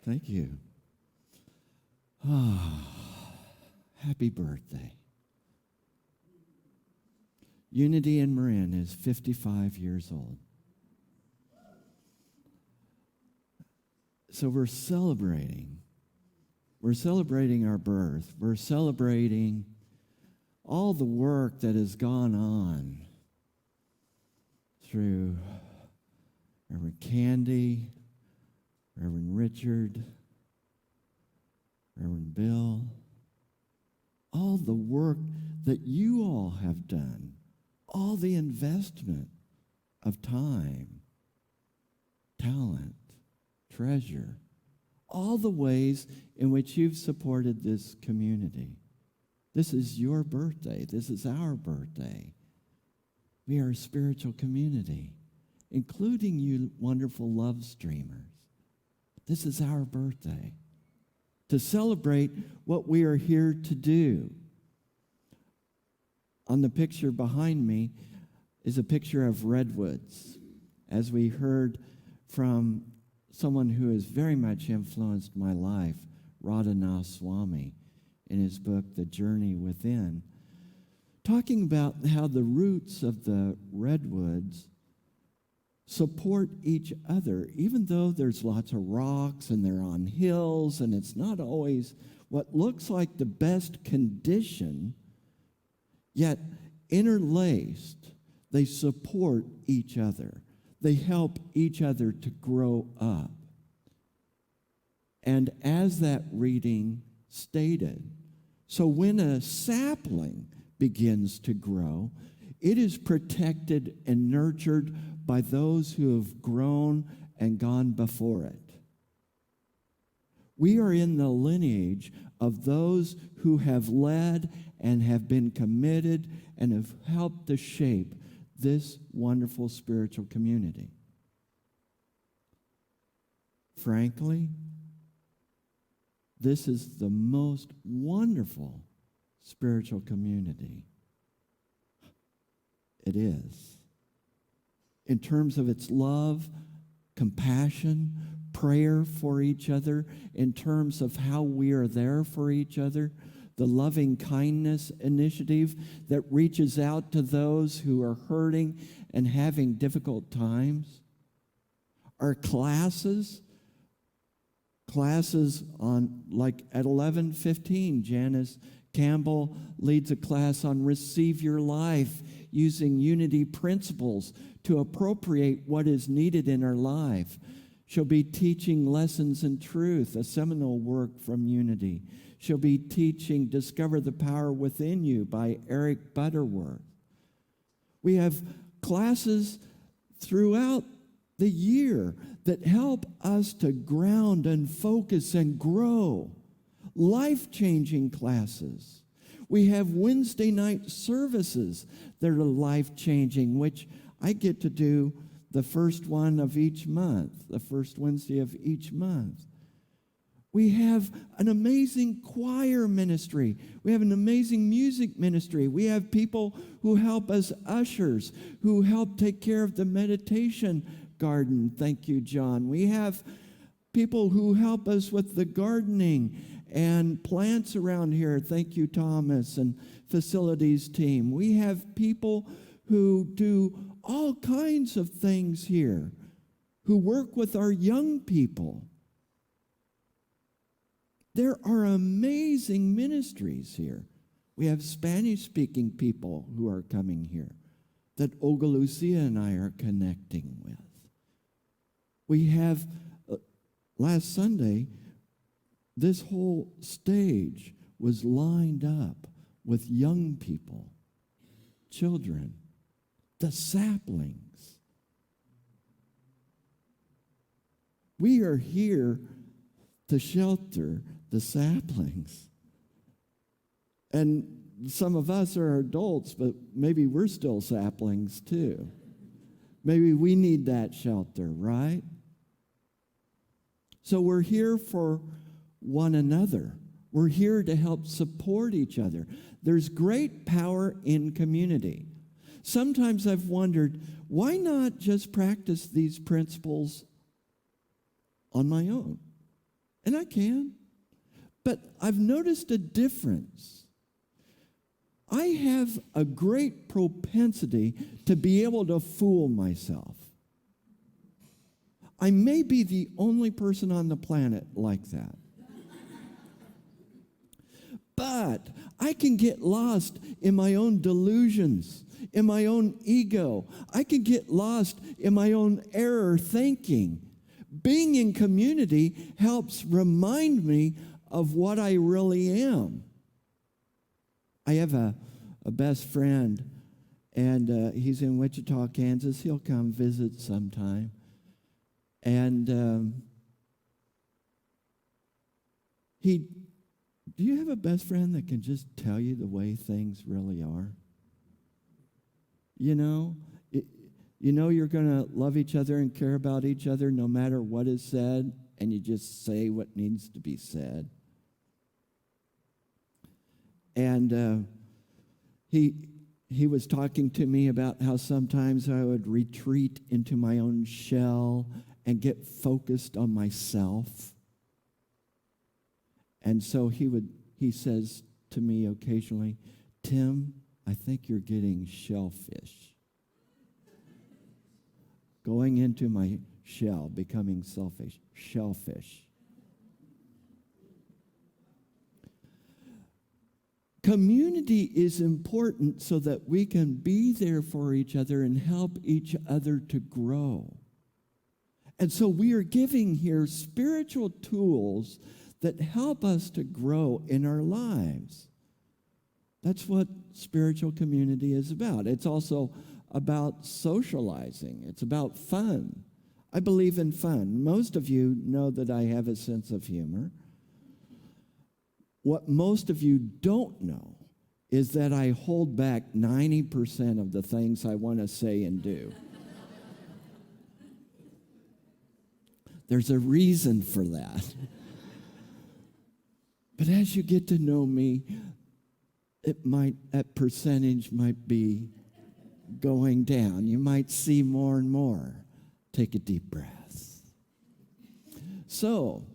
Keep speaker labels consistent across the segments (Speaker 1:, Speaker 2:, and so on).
Speaker 1: Thank you. Ah, happy birthday. Unity in Marin is 55 years old. So we're celebrating. We're celebrating our birth. We're celebrating all the work that has gone on through Reverend Candy, Reverend Richard, Reverend Bill, all the work that you all have done, all the investment of time, talent, treasure, all the ways in which you've supported this community. This is your birthday. This is our birthday. We are a spiritual community, including you wonderful love streamers. This is our birthday, to celebrate what we are here to do. On the picture behind me is a picture of redwoods, as we heard from someone who has very much influenced my life, Radhanath Swami, in his book, The Journey Within, talking about how the roots of the redwoods support each other, even though there's lots of rocks and they're on hills and it's not always what looks like the best condition, yet interlaced, they support each other. They help each other to grow up. And as that reading stated, so when a sapling begins to grow, it is protected and nurtured by those who have grown and gone before it. We are in the lineage of those who have led and have been committed and have helped to shape this wonderful spiritual community. Frankly, this is the most wonderful spiritual community. It is. In terms of its love, compassion, prayer for each other, in terms of how we are there for each other, the loving kindness initiative that reaches out to those who are hurting and having difficult times. Our classes on, like at 11:15, Janice Campbell leads a class on Receive Your Life, using unity principles to appropriate what is needed in our life. She'll be teaching Lessons in Truth, a seminal work from Unity. She'll be teaching Discover the Power Within You by Eric Butterworth. We have classes throughout the year that help us to ground and focus and grow. Life-changing classes. We have Wednesday night services that are life-changing, which I get to do the first one of each month, the first Wednesday of each month. We have an amazing choir ministry. We have an amazing music ministry. We have people who help us ushers, who help take care of the meditation garden. Thank you, John. We have people who help us with the gardening and plants around here. Thank you, Thomas, and facilities team. We have people who do all kinds of things here, who work with our young people. There are amazing ministries here. We have Spanish-speaking people who are coming here that Olga Lucia and I are connecting with. We have, last Sunday, this whole stage was lined up with young people, children, the saplings. We are here to shelter the saplings. And some of us are adults, but maybe we're still saplings too. Maybe we need that shelter, right? So we're here for one another. We're here to help support each other. There's great power in community. Sometimes I've wondered, why not just practice these principles on my own And I can. But I've noticed a difference. I have a great propensity to be able to fool myself. I may be the only person on the planet like that. But I can get lost in my own delusions, in my own ego. I can get lost in my own error thinking. Being in community helps remind me of what I really am. I have a best friend, and he's in Wichita, Kansas. He'll come visit sometime. And do you have a best friend that can just tell you the way things really are? You know you're going to love each other and care about each other no matter what is said, and you just say what needs to be said. And he was talking to me about how sometimes I would retreat into my own shell and get focused on myself. And so he says to me occasionally, "Tim, I think you're getting shellfish." Going into my shell, becoming selfish, shellfish. Community is important so that we can be there for each other and help each other to grow. And so we are giving here spiritual tools that help us to grow in our lives. That's what spiritual community is about. It's also about socializing. It's about fun. I believe in fun. Most of you know that I have a sense of humor. What most of you don't know is that I hold back 90% of the things I want to say and do. There's a reason for that. But as you get to know me, that percentage might be going down. You might see more and more. Take a deep breath. So,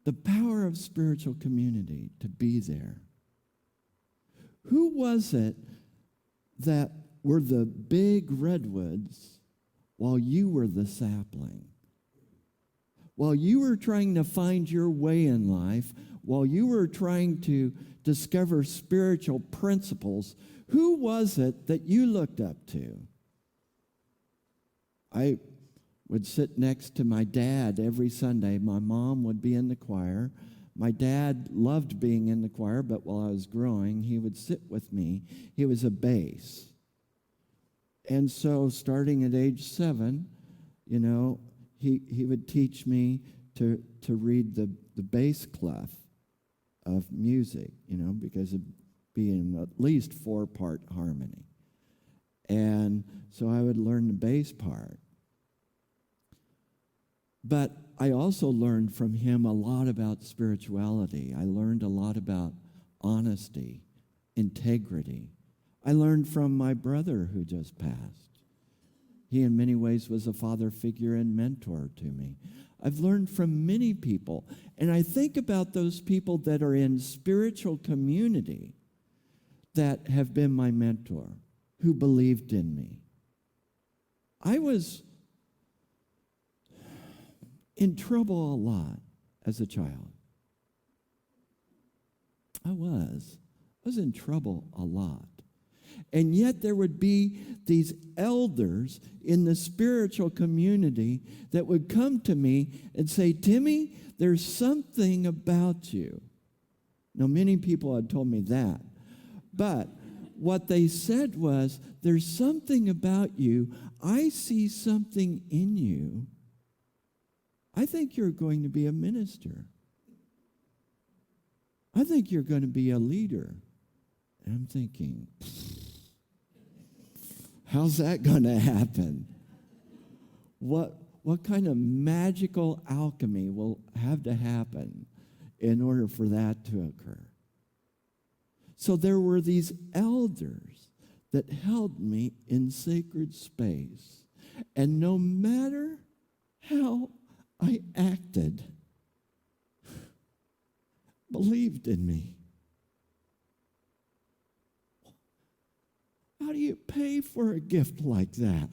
Speaker 1: the power of spiritual community, to be there. Who was it that were the big redwoods while you were the sapling? While you were trying to find your way in life, while you were trying to discover spiritual principles, who was it that you looked up to? I would sit next to my dad every Sunday. My mom would be in the choir. My dad loved being in the choir, but while I was growing, he would sit with me. He was a bass. And so starting at age 7, he would teach me to read the bass clef of music, because it'd be in at least 4-part harmony. And so I would learn the bass part. But I also learned from him a lot about spirituality. I learned a lot about honesty, integrity. I learned from my brother who just passed. He in many ways was a father figure and mentor to me. I've learned from many people, and I think about those people that are in spiritual community that have been my mentor, who believed in me. I was in trouble a lot as a child. I was in trouble a lot. And yet there would be these elders in the spiritual community that would come to me and say, "Timmy, there's something about you." Now, many people had told me that. But what they said was, "There's something about you. I see something in you. I think you're going to be a minister. I think you're going to be a leader." And I'm thinking, how's that going to happen? What kind of magical alchemy will have to happen in order for that to occur? So there were these elders that held me in sacred space. And no matter how I acted, believed in me. How do you pay for a gift like that?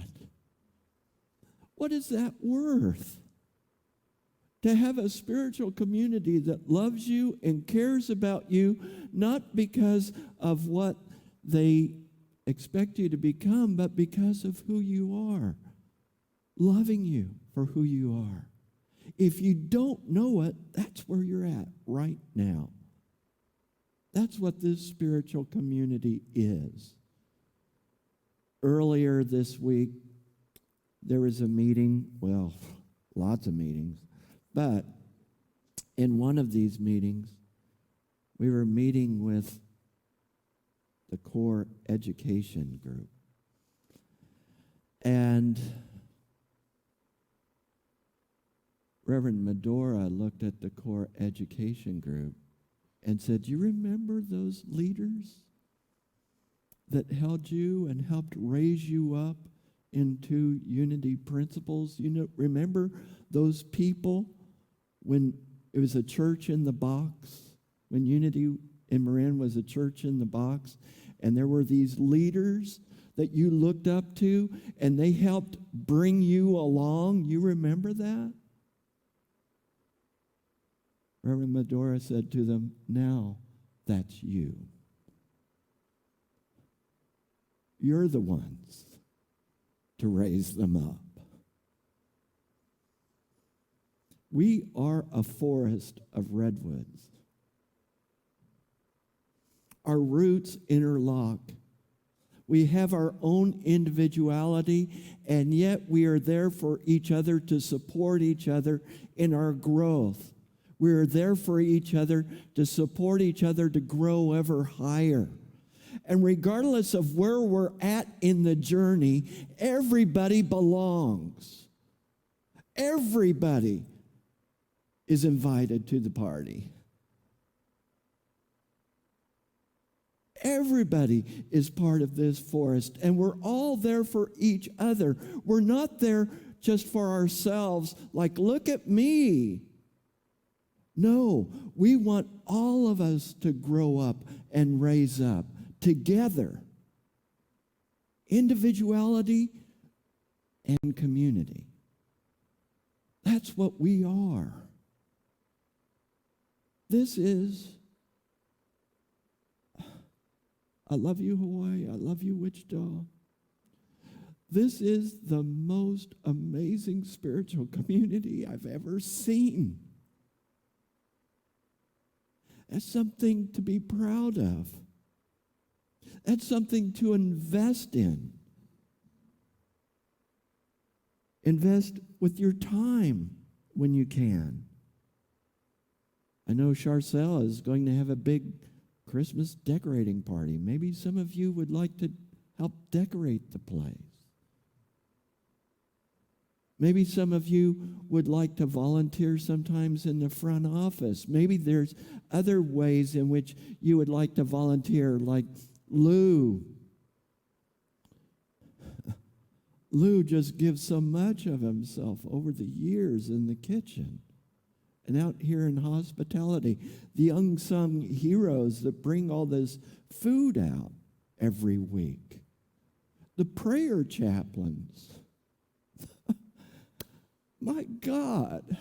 Speaker 1: What is that worth? To have a spiritual community that loves you and cares about you, not because of what they expect you to become, but because of who you are, loving you for who you are. If you don't know it, that's where you're at right now. That's what this spiritual community is. Earlier this week, there was a meeting, well, lots of meetings, but in one of these meetings, we were meeting with the core education group. And Reverend Medora looked at the core education group and said, "Do you remember those leaders that held you and helped raise you up into unity principles? Remember those people when it was a church in the box, when Unity in Marin was a church in the box, and there were these leaders that you looked up to, and they helped bring you along? You remember that?" Reverend Medora said to them, "Now that's you. You're the ones to raise them up." We are a forest of redwoods. Our roots interlock. We have our own individuality, and yet we are there for each other to support each other in our growth. We are there for each other to support each other to grow ever higher. And regardless of where we're at in the journey, everybody belongs. Everybody is invited to the party. Everybody is part of this forest, and we're all there for each other. We're not there just for ourselves, like, look at me. No, we want all of us to grow up and raise up together. Individuality and community. That's what we are. This is, I love you, Hawaii. I love you, Wichita. This is the most amazing spiritual community I've ever seen. That's something to be proud of. That's something to invest in. Invest with your time when you can. I know Charcelle is going to have a big Christmas decorating party. Maybe some of you would like to help decorate the place. Maybe some of you would like to volunteer sometimes in the front office. Maybe there's other ways in which you would like to volunteer, like Lou. Lou just gives so much of himself over the years in the kitchen and out here in hospitality. The unsung heroes that bring all this food out every week. The prayer chaplains. My God,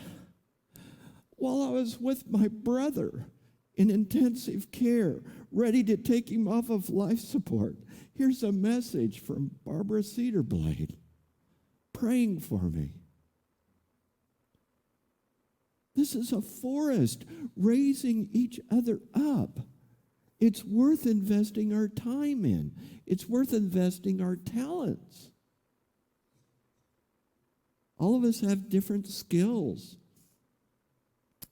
Speaker 1: while I was with my brother in intensive care, ready to take him off of life support, here's a message from Barbara Cedarblade praying for me. This is a forest raising each other up. It's worth investing our time in. It's worth investing our talents. All of us have different skills.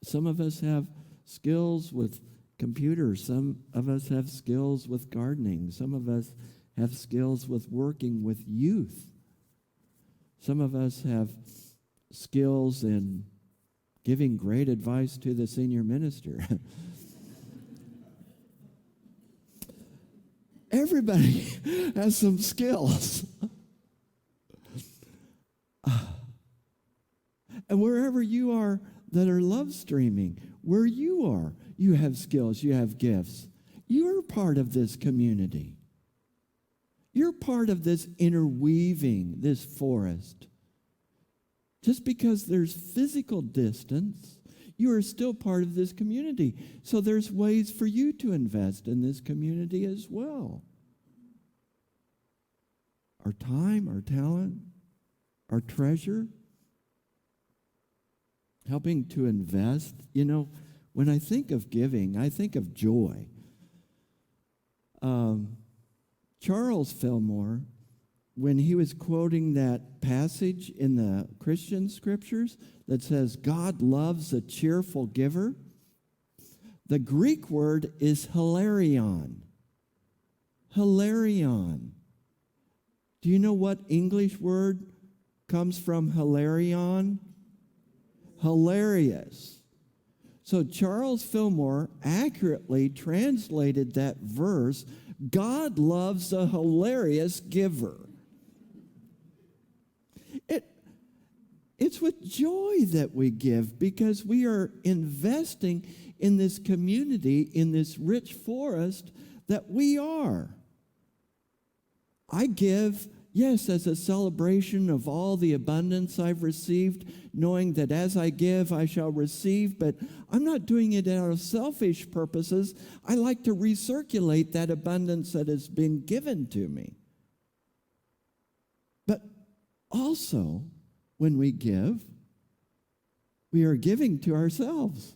Speaker 1: Some of us have skills with computers. Some of us have skills with gardening. Some of us have skills with working with youth. Some of us have skills in giving great advice to the senior minister. Everybody has some skills. And wherever you are that are love streaming where you are. You have skills, you have gifts. You're part of this community. You're part of this interweaving, this forest. Just because there's physical distance, you are still part of this community. So there's ways for you to invest in this community as well. Our time, our talent, our treasure, helping to invest. You know, when I think of giving, I think of joy. Charles Fillmore, when he was quoting that passage in the Christian scriptures that says, God loves a cheerful giver, the Greek word is hilarion. Hilarion. Do you know what English word comes from hilarion? Hilarious. So Charles Fillmore accurately translated that verse, God loves a hilarious giver. It's with joy that we give because we are investing in this community, in this rich forest that we are. I give, yes, as a celebration of all the abundance I've received, knowing that as I give, I shall receive, but I'm not doing it out of selfish purposes. I like to recirculate that abundance that has been given to me. But also, when we give, we are giving to ourselves.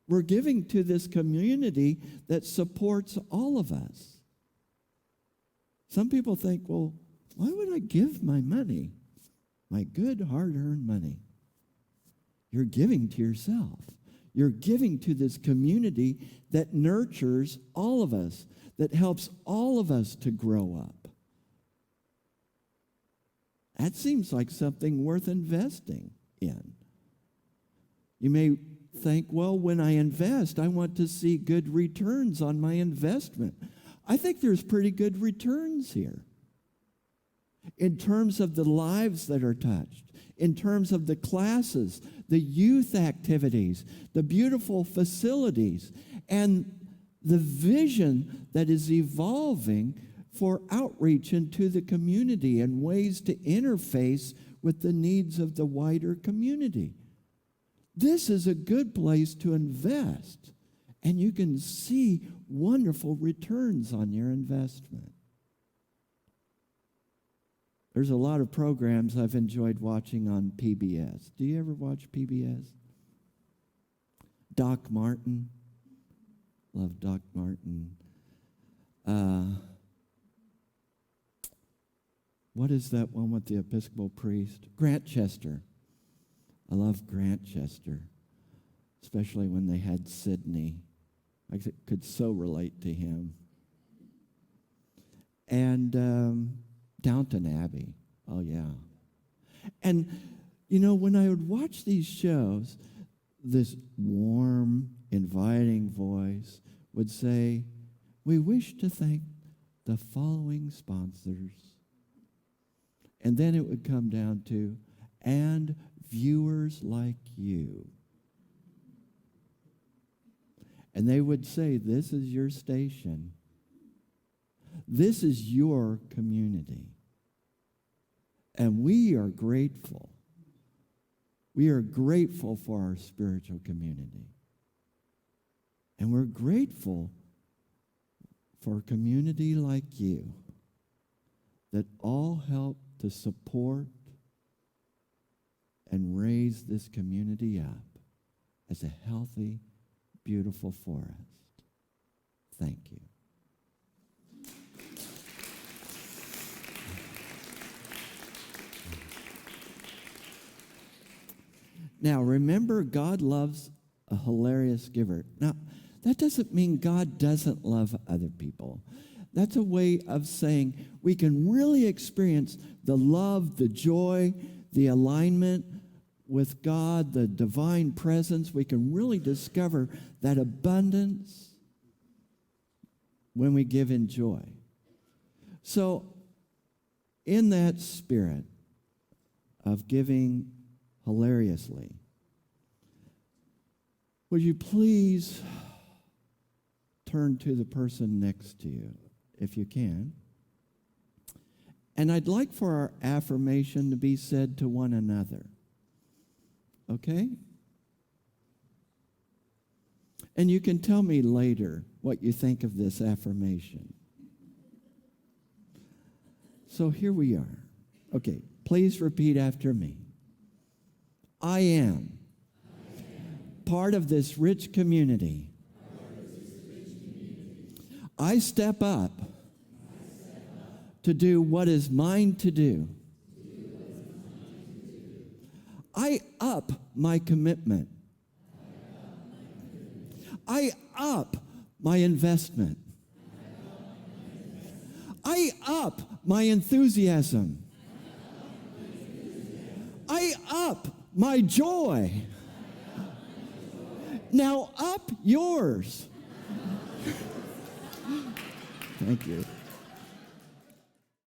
Speaker 1: We're giving to this community that supports all of us. Some people think, well, why would I give my money, my good, hard-earned money? You're giving to yourself. You're giving to this community that nurtures all of us, that helps all of us to grow up. That seems like something worth investing in. You may think, well, when I invest, I want to see good returns on my investment. I think there's pretty good returns here in terms of the lives that are touched, in terms of the classes, the youth activities, the beautiful facilities, and the vision that is evolving for outreach into the community and ways to interface with the needs of the wider community. This is a good place to invest, and you can see wonderful returns on your investment. There's a lot of programs I've enjoyed watching on PBS. Do you ever watch PBS? Doc Martin. Love Doc Martin. What is that one with the Episcopal priest? Grant Chester. I love Grant Chester, especially when they had Sidney. I could so relate to him. And Downton Abbey. Oh, yeah. And, you know, when I would watch these shows, this warm, inviting voice would say, we wish to thank the following sponsors. And then it would come down to, and viewers like you. And they would say, this is your station. This is your community. And we are grateful. We are grateful for our spiritual community. And we're grateful for a community like you that all help to support and raise this community up as a healthy, beautiful forest. Thank you. Now, remember, God loves a hilarious giver. Now, that doesn't mean God doesn't love other people. That's a way of saying we can really experience the love, the joy, the alignment with God, the divine presence. We can really discover that abundance when we give in joy. So, in that spirit of giving hilariously, Will you please turn to the person next to you, if you can? And I'd like for our affirmation to be said to one another. Okay? And you can tell me later what you think of this affirmation. So here we are. Okay, please repeat after me. I am part of this rich community. I step up to do what is mine to do. I up my commitment. I up my investment. I up my enthusiasm. I up my joy. Now up yours. Thank you.